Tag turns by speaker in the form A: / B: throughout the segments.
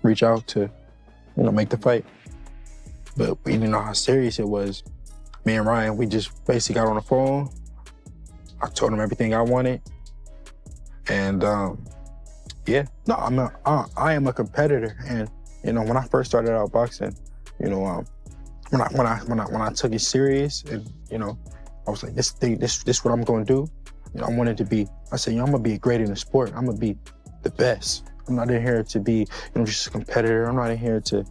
A: reach out to, make the fight. But we didn't know how serious it was. Me and Ryan, we just basically got on the phone. I told him everything I wanted. And yeah, no, I am a competitor. And, when I first started out boxing, when I took it serious and, I was like, this what I'm gonna do. I wanted to be, I said, I'm gonna be great in the sport. I'm gonna be the best. I'm not in here to be, just a competitor. I'm not in here to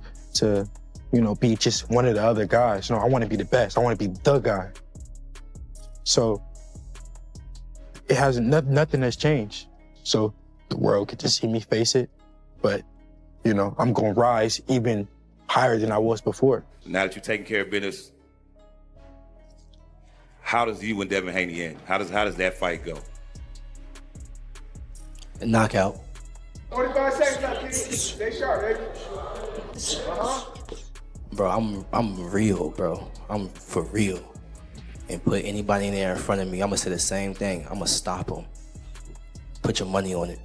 A: be just one of the other guys. No, I wanna be the best. I wanna be the guy. So it hasn't, nothing has changed. So the world could just see me face it. But, I'm gonna rise even higher than I was before.
B: Now that you're taking care of business, how does you and Devin Haney end? How does that fight go?
C: A knockout.
D: 45 seconds left, Keith. Stay sharp, baby.
C: Bro, I'm real, bro. I'm for real. And put anybody in there in front of me, I'm gonna say the same thing. I'm gonna stop them. Put your money on it.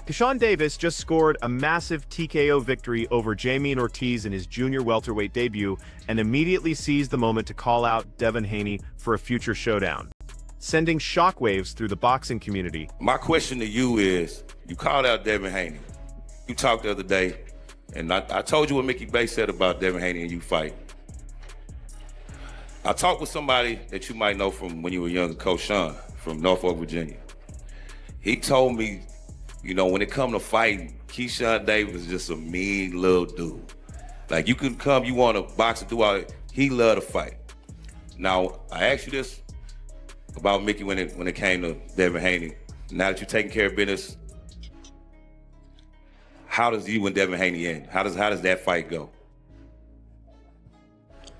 E: Keyshawn Davis just scored a massive TKO victory over Jermaine Ortiz in his junior welterweight debut and immediately seized the moment to call out Devin Haney for a future showdown, sending shockwaves through the boxing community.
B: My question to you is, you called out Devin Haney. You talked the other day, and I told you what Mickey Bay said about Devin Haney and you fight. I talked with somebody that you might know from when you were younger, Coach Sean from Norfolk, Virginia. He told me, when it come to fighting, Keyshawn Davis is just a mean little dude. Like, you can come, you want to box and do all that. He love to fight. Now, I asked you this about Mickey when it came to Devin Haney. Now that you're taking care of business, how does you and Devin Haney end? How does that fight go?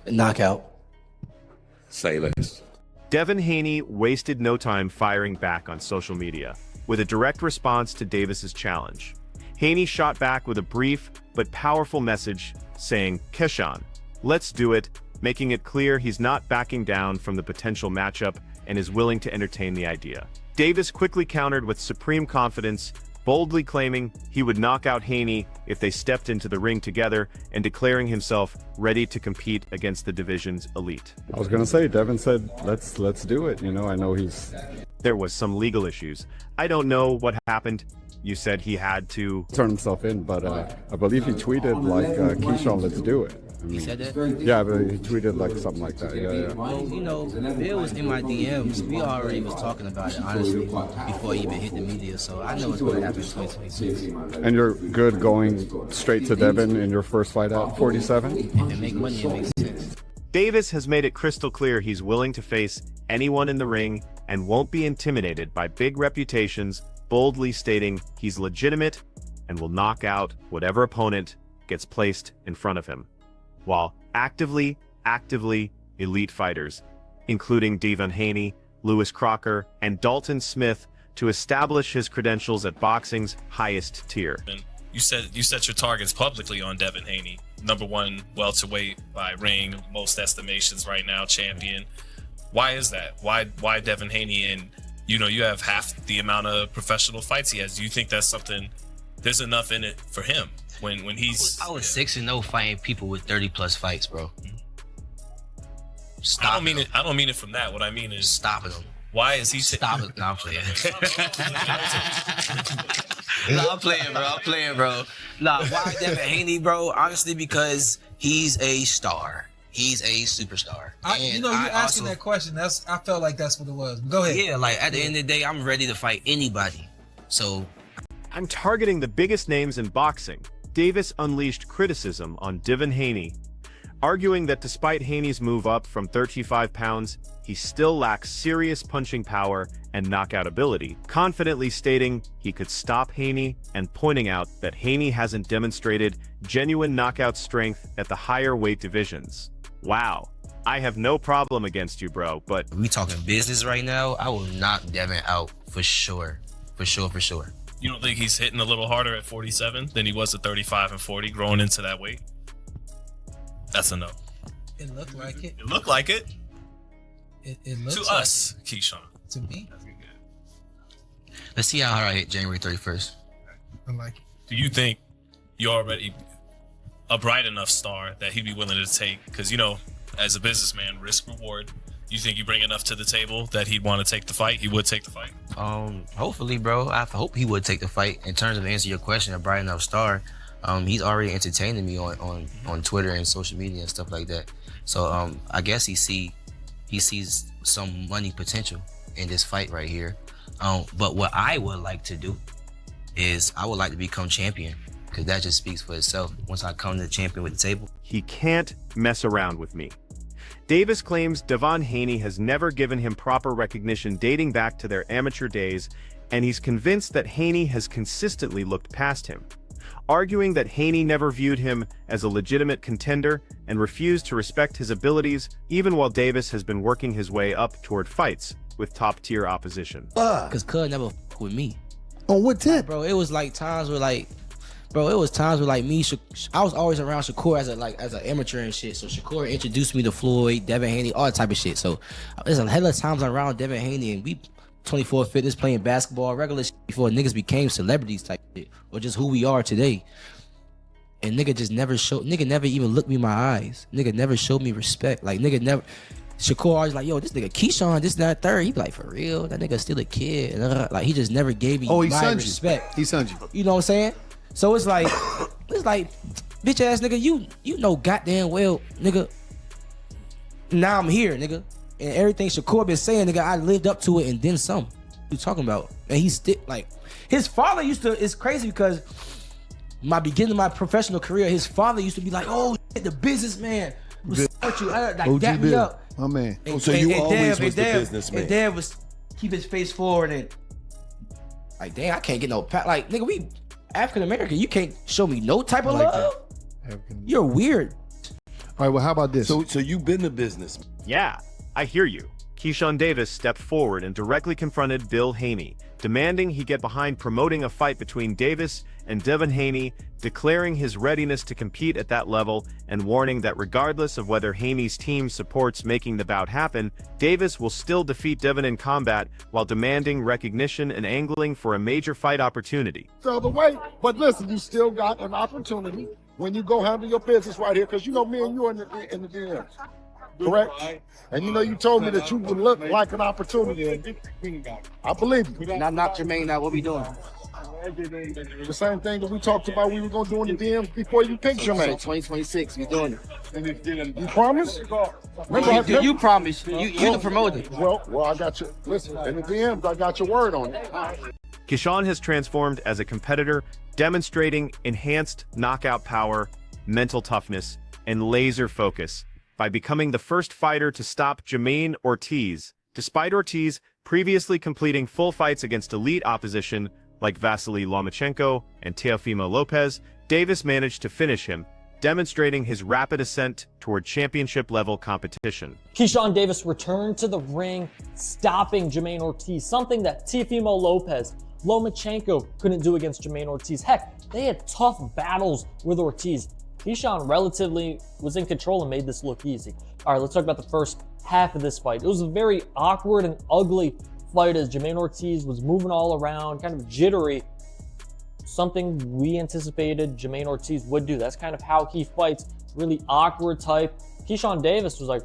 C: A knockout.
B: Say less.
E: Devin Haney wasted no time firing back on social media with a direct response to Davis's challenge. Haney shot back with a brief but powerful message saying, "Keyshawn, let's do it," making it clear he's not backing down from the potential matchup and is willing to entertain the idea. Davis quickly countered with supreme confidence, boldly claiming he would knock out Haney if they stepped into the ring together and declaring himself ready to compete against the division's elite.
F: I was gonna say, Devin said, let's do it. I know he's...
E: There was some legal issues. I don't know what happened. You said he had to
F: turn himself in, but I believe he tweeted like, Keyshawn, let's do it.
C: He said that?
F: Yeah, but he tweeted like something like that. Yeah.
C: Bill was in my DMs. We already was talking about it, honestly, before he even hit the media. So I know it's going to happen in 2026.
F: And you're good going straight to Devin in your first fight at 47?
C: If it make money, it makes sense.
E: Davis has made it crystal clear he's willing to face anyone in the ring and won't be intimidated by big reputations, boldly stating he's legitimate and will knock out whatever opponent gets placed in front of him, while actively elite fighters, including Devin Haney, Lewis Crocker, and Dalton Smith, to establish his credentials at boxing's highest tier.
G: You set your targets publicly on Devin Haney, #1 welterweight by ring, most estimations right now, champion. Why is that? Why Devin Haney? And you have half the amount of professional fights he has. Do you think that's something? There's enough in it for him when he's.
C: I was 6-0 fighting people with 30+ fights, bro. Stop.
G: I don't mean it from that. What I mean is
C: stopping him.
G: Why is he?
C: Stop it! No, I'm playing. No, I'm playing, bro. Nah, why Devin Haney, bro? Honestly, because he's a star. He's a superstar.
H: You asking that question. I felt like that's what it was. Go ahead.
C: Yeah, like at the end of the day, I'm ready to fight anybody. So
E: I'm targeting the biggest names in boxing. Davis unleashed criticism on Devin Haney, arguing that despite Haney's move up from 35 pounds, he still lacks serious punching power and knockout ability, confidently stating he could stop Haney and pointing out that Haney hasn't demonstrated genuine knockout strength at the higher weight divisions. Wow, I have no problem against you, bro, but...
C: We talking business right now, I will knock Devin out for sure. For sure.
G: You don't think he's hitting a little harder at 47 than he was at 35 and 40 growing into that weight? That's a no.
H: It looked like it.
G: It looked like it.
H: It looks
G: to
H: like
G: us, Keyshawn.
H: To me.
C: Let's see how hard I hit January 31st.
H: I like it.
G: Do you think you're already a bright enough star that he'd be willing to take? Because, you know, as a businessman, risk reward. You think you bring enough to the table that he'd want to take the fight? He would take the fight.
C: Hopefully, bro. I hope he would take the fight. In terms of answering your question, a bright enough star, he's already entertaining me on Twitter and social media and stuff like that. So I guess he sees some money potential in this fight right here. But what I would like to do is I would like to become champion, because that just speaks for itself. Once I come to the champion with the table.
E: He can't mess around with me. Davis claims Devin Haney has never given him proper recognition dating back to their amateur days, and he's convinced that Haney has consistently looked past him, arguing that Haney never viewed him as a legitimate contender and refused to respect his abilities, even while Davis has been working his way up toward fights with top-tier opposition.
C: Because Cud never f with me.
I: On what tip?
C: Bro, it was like times where like, me, I was always around Shakur as an amateur and shit. So Shakur introduced me to Floyd, Devin Haney, all that type of shit. So there's a hell of times I'm around Devin Haney and we 24 fitness playing basketball, regular shit before niggas became celebrities type shit, or just who we are today. And nigga never even looked me in my eyes. Nigga never showed me respect. Like nigga never. Shakur always like, yo, this nigga Keyshawn, this, that, third. He be like, for real? That nigga still a kid. Like he just never gave me my respect.
I: He sunned you.
C: You know what I'm saying? So it's like, bitch ass nigga, you know goddamn well, nigga. Now I'm here, nigga. And everything Shakur been saying, nigga, I lived up to it and then some. What you talking about? And he's still like, his father used to, it's crazy because my beginning of my professional career, his father used to be like, oh, shit, the businessman was with you. Like, dap me up.
I: My man.
C: And,
J: so you
C: and
J: always
C: Dev,
J: was the businessman.
C: And Dev was keep his face forward and like, damn, I can't get no pat. Like, nigga, we African American, you can't show me no type of love. You're weird.
I: All right, well, how about this?
J: So you've been the business.
E: Yeah, I hear you. Keyshawn Davis stepped forward and directly confronted Bill Haney, demanding he get behind promoting a fight between Davis and Devin Haney, declaring his readiness to compete at that level and warning that regardless of whether Haney's team supports making the bout happen, Davis will still defeat Devin in combat while demanding recognition and angling for a major fight opportunity.
K: Fell the weight, but listen, you still got an opportunity when you go handle your business right here, because you know me and you in the DMs. Correct? And you know you told me that you would look like an opportunity. I believe you.
C: Not Jermaine, now what we doing?
K: The same thing that we talked about we were going to do in the DMs before you picked Jermaine.
C: 2026, we doing it.
K: You promise?
C: You promise. You the promoter.
K: Well, I got you. Listen, in the DMs, I got your word on it.
E: Keyshawn has transformed as a competitor, demonstrating enhanced knockout power, mental toughness, and laser focus by becoming the first fighter to stop Jermaine Ortiz, despite Ortiz previously completing full fights against elite opposition like Vasily Lomachenko and Teofimo Lopez. Davis managed to finish him, demonstrating his rapid ascent toward championship-level competition.
L: Keyshawn Davis returned to the ring, stopping Jermaine Ortiz, something that Teofimo Lopez, Lomachenko couldn't do against Jermaine Ortiz. Heck, they had tough battles with Ortiz. Keyshawn relatively was in control and made this look easy. All right, let's talk about the first half of this fight. It was a very awkward and ugly fight as Jermaine Ortiz was moving all around, kind of jittery. Something we anticipated Jermaine Ortiz would do. That's kind of how he fights, really awkward type. Keyshawn Davis was like,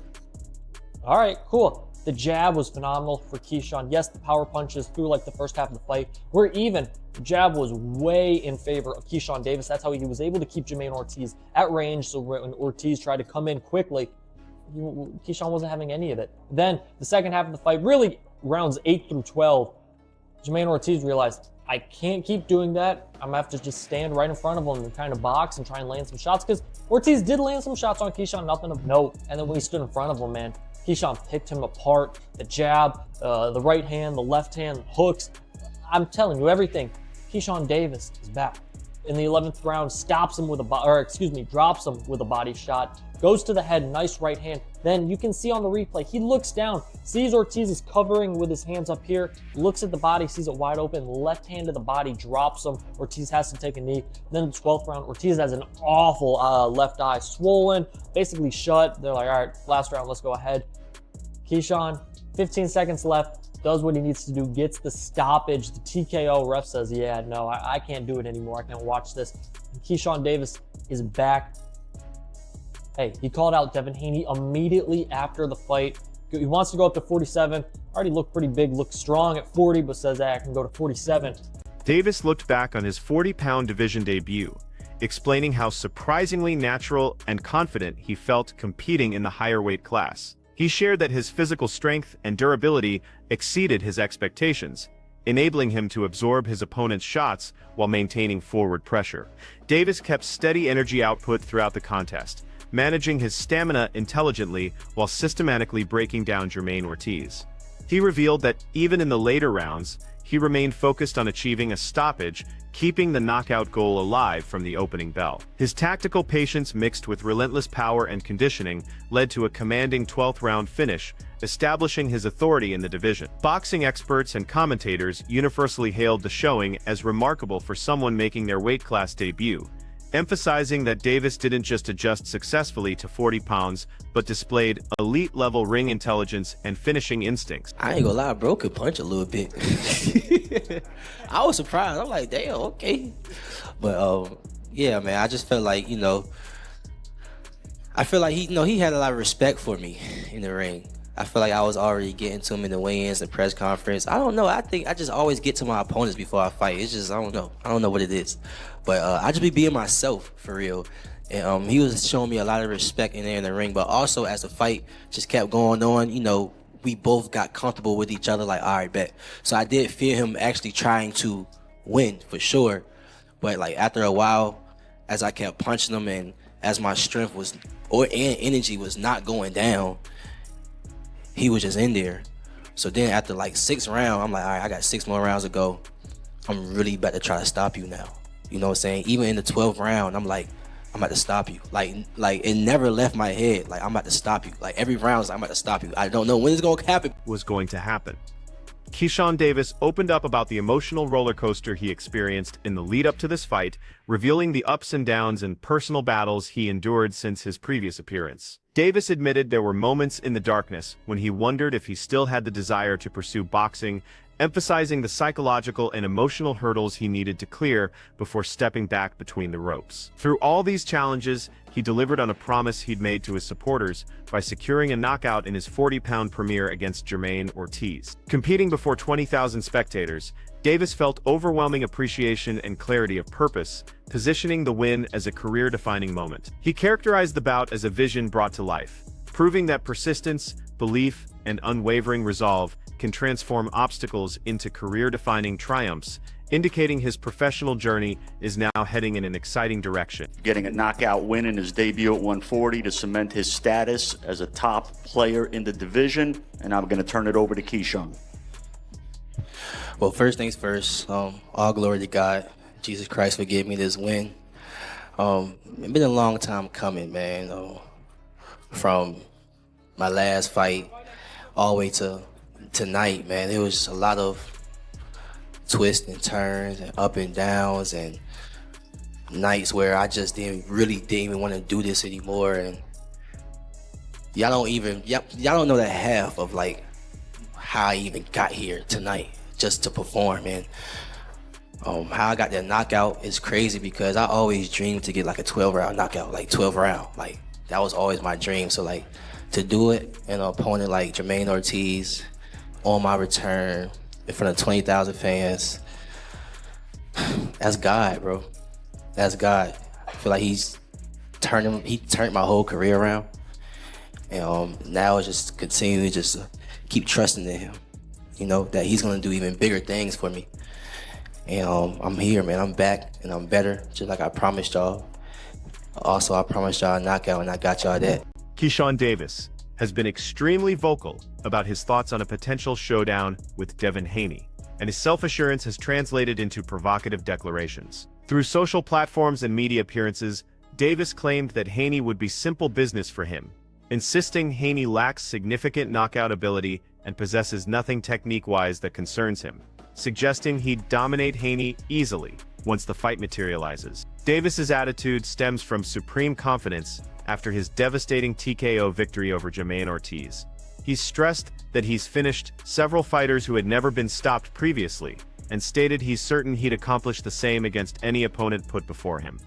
L: all right, cool. The jab was phenomenal for Keyshawn. Yes, the power punches through like the first half of the fight were even. The jab was way in favor of Keyshawn Davis. That's how he was able to keep Jermaine Ortiz at range. So when Ortiz tried to come in quickly, Keyshawn wasn't having any of it. Then the second half of the fight, really rounds 8 through 12, Jermaine Ortiz realized, I can't keep doing that. I'm gonna have to just stand right in front of him and kind of box and try and land some shots, because Ortiz did land some shots on Keyshawn, nothing of note. And then when he stood in front of him, man, Keyshawn picked him apart. The jab, the right hand, the left hand, hooks. I'm telling you, everything. Keyshawn Davis is back. In the 11th round, stops him with drops him with a body shot. Goes to the head, nice right hand. Then you can see on the replay, he looks down, sees Ortiz is covering with his hands up here, looks at the body, sees it wide open, left hand to the body, drops him. Ortiz has to take a knee. Then the 12th round, Ortiz has an awful left eye, swollen, basically shut. They're like, all right, last round, let's go ahead. Keyshawn, 15 seconds left. does what he needs to do, gets the stoppage, the TKO. Ref says, yeah, no, I can't do it anymore. I can't watch this. And Keyshawn Davis is back. Hey, he called out Devin Haney immediately after the fight. He wants to go up to 47. Already looked pretty big, looked strong at 40, but says, hey, I can go to 47.
E: Davis looked back on his 40-pound division debut, explaining how surprisingly natural and confident he felt competing in the higher weight class. He shared that his physical strength and durability exceeded his expectations, enabling him to absorb his opponent's shots while maintaining forward pressure. Davis kept steady energy output throughout the contest, managing his stamina intelligently while systematically breaking down Jermaine Ortiz. He revealed that even in the later rounds, he remained focused on achieving a stoppage, keeping the knockout goal alive from the opening bell. His tactical patience mixed with relentless power and conditioning led to a commanding 12th round finish, establishing his authority in the division. Boxing experts and commentators universally hailed the showing as remarkable for someone making their weight class debut, emphasizing that Davis didn't just adjust successfully to 40 pounds, but displayed elite-level ring intelligence and finishing instincts.
C: I ain't gonna lie, bro could punch a little bit. I was surprised. I'm like, damn, okay. But yeah, man, I just felt like, I feel like he had a lot of respect for me in the ring. I feel like I was already getting to him in the weigh-ins and press conference. I don't know. I think I just always get to my opponents before I fight. It's just, I don't know. I don't know what it is. But I just be being myself, for real. And he was showing me a lot of respect in there in the ring. But also, as the fight just kept going on, we both got comfortable with each other, like, all right, bet. So I did feel him actually trying to win, for sure. But, like, after a while, as I kept punching him and as my strength and energy was not going down, he was just in there. So then after like 6th round, I'm like, all right, I got 6 more rounds to go. I'm really about to try to stop you now. You know what I'm saying? Even in the 12th round, I'm like, I'm about to stop you. Like it never left my head. Like, I'm about to stop you. Like, every round, I'm about to stop you. I don't know when it's going to happen.
E: Was going to happen. Keyshawn Davis opened up about the emotional roller coaster he experienced in the lead up to this fight, revealing the ups and downs and personal battles he endured since his previous appearance. Davis admitted there were moments in the darkness when he wondered if he still had the desire to pursue boxing, emphasizing the psychological and emotional hurdles he needed to clear before stepping back between the ropes. Through all these challenges, he delivered on a promise he'd made to his supporters by securing a knockout in his 40-pound premiere against Jermaine Ortiz. Competing before 20,000 spectators, Davis felt overwhelming appreciation and clarity of purpose, positioning the win as a career-defining moment. He characterized the bout as a vision brought to life, proving that persistence, belief, and unwavering resolve can transform obstacles into career-defining triumphs, indicating his professional journey is now heading in an exciting direction.
J: Getting a knockout win in his debut at 140 to cement his status as a top player in the division, and I'm going to turn it over to Keyshawn.
C: Well, first things first, all glory to God. Jesus Christ for giving me this win. It's been a long time coming, man. From my last fight all the way to tonight, man. There was a lot of twists and turns and up and downs and nights where I just didn't even want to do this anymore. And y'all don't know that half of like how I even got here tonight just to perform. And how I got that knockout is crazy because I always dreamed to get like a 12-round knockout, like 12 round. Like, that was always my dream. So like, to do it in an opponent like Jermaine Ortiz on my return in front of 20,000 fans, that's God, bro. That's God. I feel like he turned my whole career around. And now it's just continue to just keep trusting in him, that he's gonna do even bigger things for me. And I'm here, man. I'm back and I'm better, just like I promised y'all. Also, I promised y'all a knockout and I got y'all that.
E: Keyshawn Davis has been extremely vocal about his thoughts on a potential showdown with Devin Haney, and his self-assurance has translated into provocative declarations. Through social platforms and media appearances, Davis claimed that Haney would be simple business for him, insisting Haney lacks significant knockout ability and possesses nothing technique-wise that concerns him, suggesting he'd dominate Haney easily once the fight materializes. Davis's attitude stems from supreme confidence after his devastating TKO victory over Jermaine Ortiz. He's stressed that he's finished several fighters who had never been stopped previously, and stated he's certain he'd accomplish the same against any opponent put before him,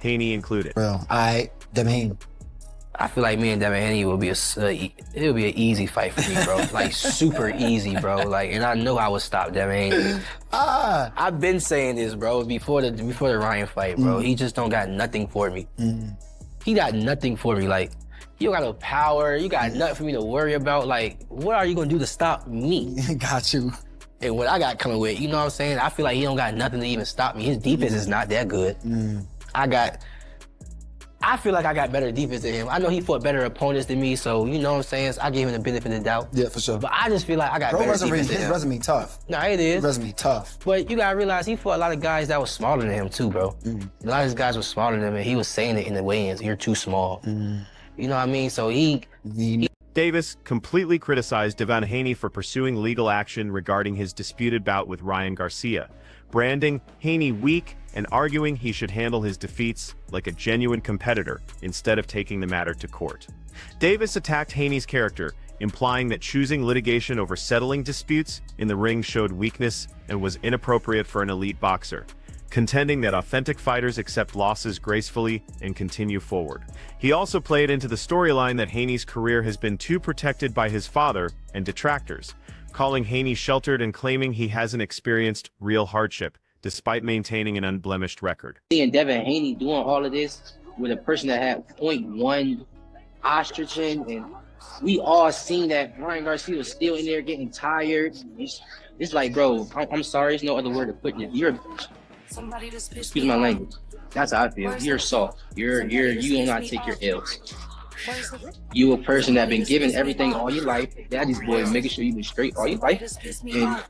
E: Haney included.
M: Well, Devin Haney.
C: I feel like me and Devin Haney will be it'll be an easy fight for me, bro. Like super easy, bro. Like, and I know I would stop Devin Haney. I've been saying this, bro, before the Ryan fight, bro. He just don't got nothing for me. He got nothing for me. Like, you don't got no power. You got nothing for me to worry about. Like, what are you gonna do to stop me?
M: Got you.
C: And what I got coming with, you know what I'm saying? I feel like he don't got nothing to even stop me. His defense is not that good. I feel like I got better defense than him. I know he fought better opponents than me, so you know what I'm saying? So I gave him the benefit of the doubt.
M: Yeah, for sure.
C: But I just feel like I got better defense than him.
M: His resume tough.
C: Nah, it is.
M: His resume tough.
C: But you gotta realize he fought a lot of guys that was smaller than him too, bro. A lot of these guys were smaller than him, and he was saying it in the weigh-ins, you're too small. You know what I mean? So he
E: Davis completely criticized Devin Haney for pursuing legal action regarding his disputed bout with Ryan Garcia, branding Haney weak and arguing he should handle his defeats like a genuine competitor instead of taking the matter to court. Davis attacked Haney's character, implying that choosing litigation over settling disputes in the ring showed weakness and was inappropriate for an elite boxer, contending that authentic fighters accept losses gracefully and continue forward. He also played into the storyline that Haney's career has been too protected by his father and detractors, calling Haney sheltered and claiming he hasn't experienced real hardship, despite maintaining an unblemished record.
C: Seeing Devin Haney doing all of this with a person that had 0.1 estrogen, and we all seen that Ryan Garcia was still in there getting tired. It's like, bro, I'm sorry, there's no other word to put it. You're a bitch. Excuse my language. That's how I feel. You're soft. You will not take your L's. You a person that been given everything all your life. Daddy's boy, making sure you been straight all your life. And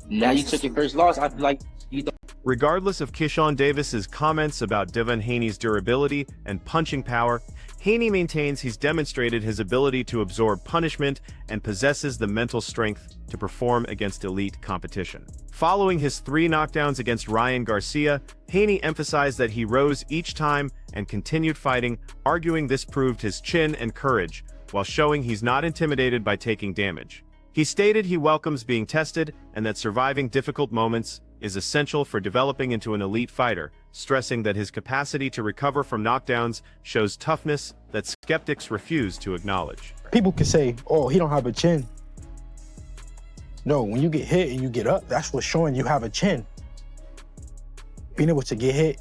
C: now you took your first loss. I feel like you don't.
E: Regardless of Keyshawn Davis's comments about Devin Haney's durability and punching power, Haney maintains he's demonstrated his ability to absorb punishment and possesses the mental strength to perform against elite competition. Following his 3 knockdowns against Ryan Garcia, Haney emphasized that he rose each time and continued fighting, arguing this proved his chin and courage, while showing he's not intimidated by taking damage. He stated he welcomes being tested and that surviving difficult moments is essential for developing into an elite fighter, stressing that his capacity to recover from knockdowns shows toughness that skeptics refuse to acknowledge.
A: People can say, oh, he don't have a chin. No, when you get hit and you get up, that's what's showing you have a chin. Being able to get hit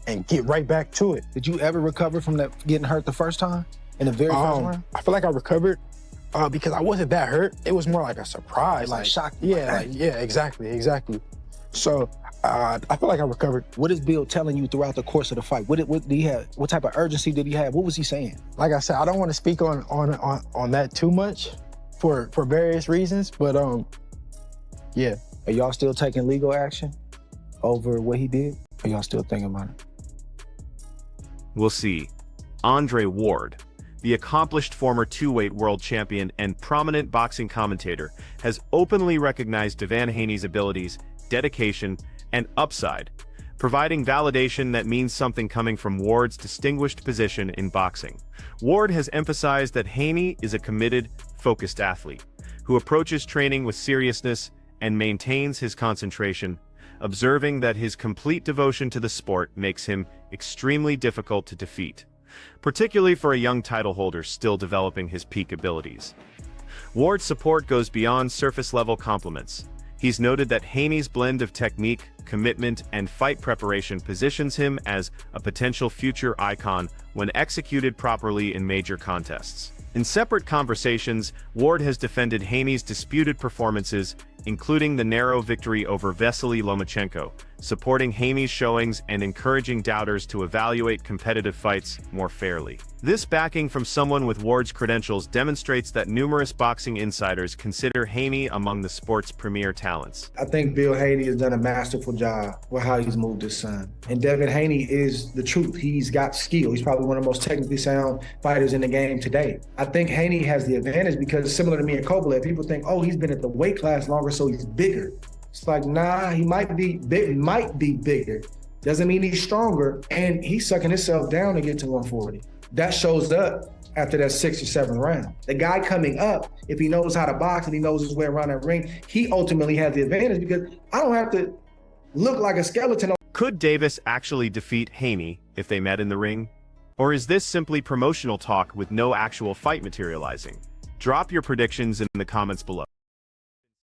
A: and get right back to it.
M: Did you ever recover from that getting hurt the first time? In the very first round?
A: I feel like I recovered because I wasn't that hurt. It was more like a surprise.
M: Like shock.
A: Yeah, exactly. So I feel like I recovered.
M: What is Bill telling you throughout the course of the fight? What did he have? What type of urgency did he have? What was he saying?
A: Like I said, I don't want to speak on that too much for various reasons, but yeah.
M: Are y'all still taking legal action over what he did? Or y'all still thinking about it?
E: We'll see. Andre Ward, the accomplished former 2-weight world champion and prominent boxing commentator, has openly recognized Devin Haney's abilities, dedication, and upside, providing validation that means something coming from Ward's distinguished position in boxing. Ward has emphasized that Haney is a committed, focused athlete who approaches training with seriousness and maintains his concentration, observing that his complete devotion to the sport makes him extremely difficult to defeat, particularly for a young title holder still developing his peak abilities. Ward's support goes beyond surface-level compliments. He's noted that Haney's blend of technique, commitment, and fight preparation positions him as a potential future icon when executed properly in major contests. In separate conversations, Ward has defended Haney's disputed performances, including the narrow victory over Vasily Lomachenko, supporting Haney's showings and encouraging doubters to evaluate competitive fights more fairly. This backing from someone with Ward's credentials demonstrates that numerous boxing insiders consider Haney among the sport's premier talents.
N: I think Bill Haney has done a masterful job with how he's moved his son. And Devin Haney is the truth. He's got skill. He's probably one of the most technically sound fighters in the game today. I think Haney has the advantage because similar to me and Kovalev, people think, oh, he's been at the weight class longer, so he's bigger. It's like, nah, he might be bigger. Doesn't mean he's stronger, and he's sucking himself down to get to 140. that shows up after that 6th or 7th round. The guy coming up, if he knows how to box and he knows his way around that ring, he ultimately has the advantage because I don't have to look like a skeleton.
E: Could Davis actually defeat Haney if they met in the ring? Or is this simply promotional talk with no actual fight materializing? Drop your predictions in the comments below.